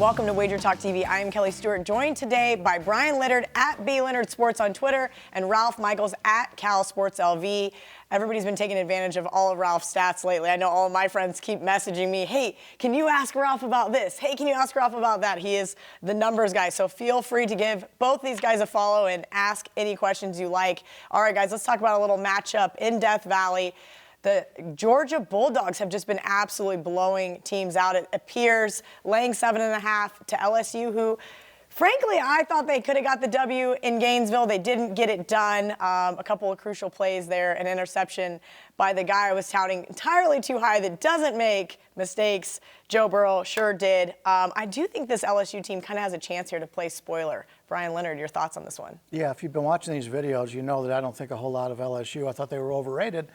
Welcome to WagerTalk TV. I am Kelly Stewart, joined today by Brian Leonard at B Leonard Sports on Twitter and Ralph Michaels at Cal Sports LV. Everybody's been taking advantage of all of Ralph's stats lately. I know all of my friends keep messaging me, hey, can you ask Ralph about this? Hey, can you ask Ralph about that? He is the numbers guy, so feel free to give both these guys a follow and ask any questions you like. All right, guys, let's talk about a little matchup in Death Valley. The Georgia Bulldogs have just been absolutely blowing teams out. It appears laying 7.5 to LSU, who, frankly, I thought they could have got the W in Gainesville. They didn't get it done. A couple of crucial plays there, an interception by the guy I was touting entirely too high that doesn't make mistakes. Joe Burrow sure did. I do think this LSU team kind of has a chance here to play spoiler. Brian Leonard, your thoughts on this one? Yeah, if you've been watching these videos, you know that I don't think a whole lot of LSU. I thought they were overrated.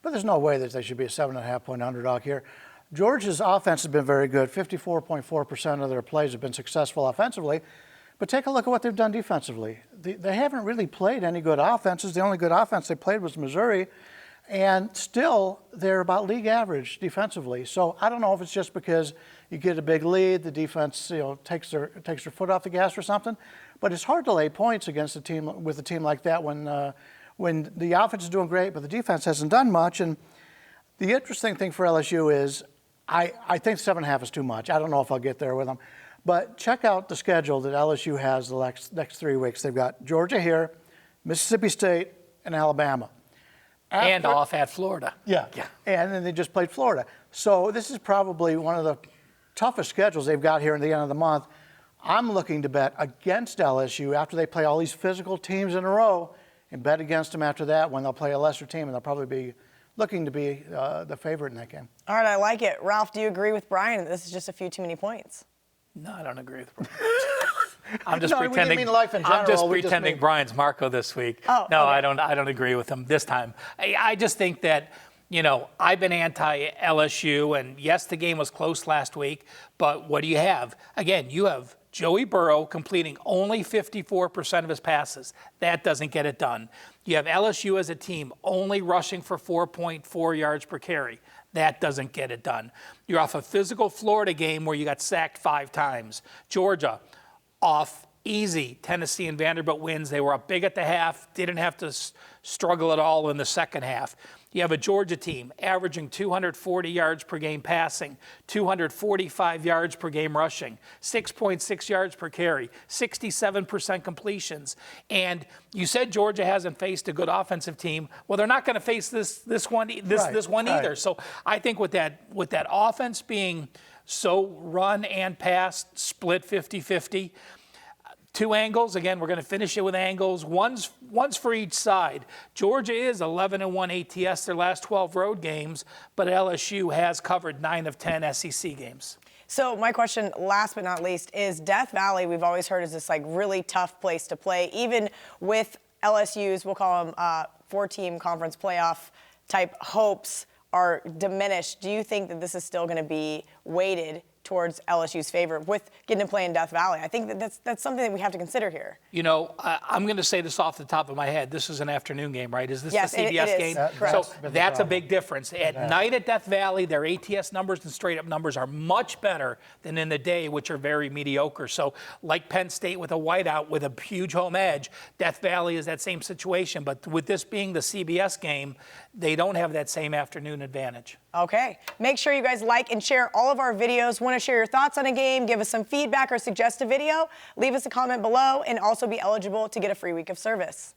But there's no way that they should be a 7.5-point underdog here. Georgia's offense has been very good. 54.4% of their plays have been successful offensively. But take a look at what they've done defensively. They haven't really played any good offenses. The only good offense they played was Missouri. And still, they're about league average defensively. So I don't know if it's just because you get a big lead, the defense takes their foot off the gas or something. But it's hard to lay points against a team with a team like that when the offense is doing great, but the defense hasn't done much. And the interesting thing for LSU is I think 7.5 is too much. I don't know if I'll get there with them. But check out the schedule that LSU has the next 3 weeks. They've got Georgia here, Mississippi State, and Alabama. And off at Florida. Yeah. And then they just played Florida. So this is probably one of the toughest schedules they've got here in the end of the month. I'm looking to bet against LSU after they play all these physical teams in a row, and bet against them after that when they'll play a lesser team, and they'll probably be looking to be the favorite in that game. All right, I like it. Ralph, do you agree with Brian? This is just a few too many points. No, I don't agree with Brian. I'm just no, pretending. We mean life in general. I'm just pretending Brian's Marco this week. Oh, no, okay. I don't agree with him this time. I just think that, I've been anti-LSU, and yes, the game was close last week, but what do you have? Again, you have Joey Burrow completing only 54% of his passes. That doesn't get it done. You have LSU as a team only rushing for 4.4 yards per carry. That doesn't get it done. You're off a physical Florida game where you got sacked 5 times. Georgia off easy Tennessee and Vanderbilt wins. They were up big at the half, didn't have to struggle at all in the second half. You have a Georgia team averaging 240 yards per game passing, 245 yards per game rushing, 6.6 yards per carry, 67% completions. And you said Georgia hasn't faced a good offensive team. Well, they're not going to face this one either. So I think with that offense being so run and pass split 50-50, 2 angles. Again, we're going to finish it with angles. One's for each side. Georgia is 11-1 ATS their last 12 road games, but LSU has covered 9 of 10 SEC games. So my question, last but not least, is Death Valley, we've always heard, is this really tough place to play, even with LSU's, we'll call them 4-team conference playoff type hopes are diminished. Do you think that this is still going to be weighted towards LSU's favor with getting to play in Death Valley? I think that's something that we have to consider here. I'm going to say this off the top of my head. This is an afternoon game, right? Is this yes, the CBS game? Correct. So that's a big difference. At night at Death Valley, their ATS numbers and straight-up numbers are much better than in the day, which are very mediocre. So like Penn State with a whiteout with a huge home edge, Death Valley is that same situation. But with this being the CBS game, they don't have that same afternoon advantage. Okay. Make sure you guys like and share all of our videos. Want to share your thoughts on a game, give us some feedback, or suggest a video? Leave us a comment below and also be eligible to get a free week of service.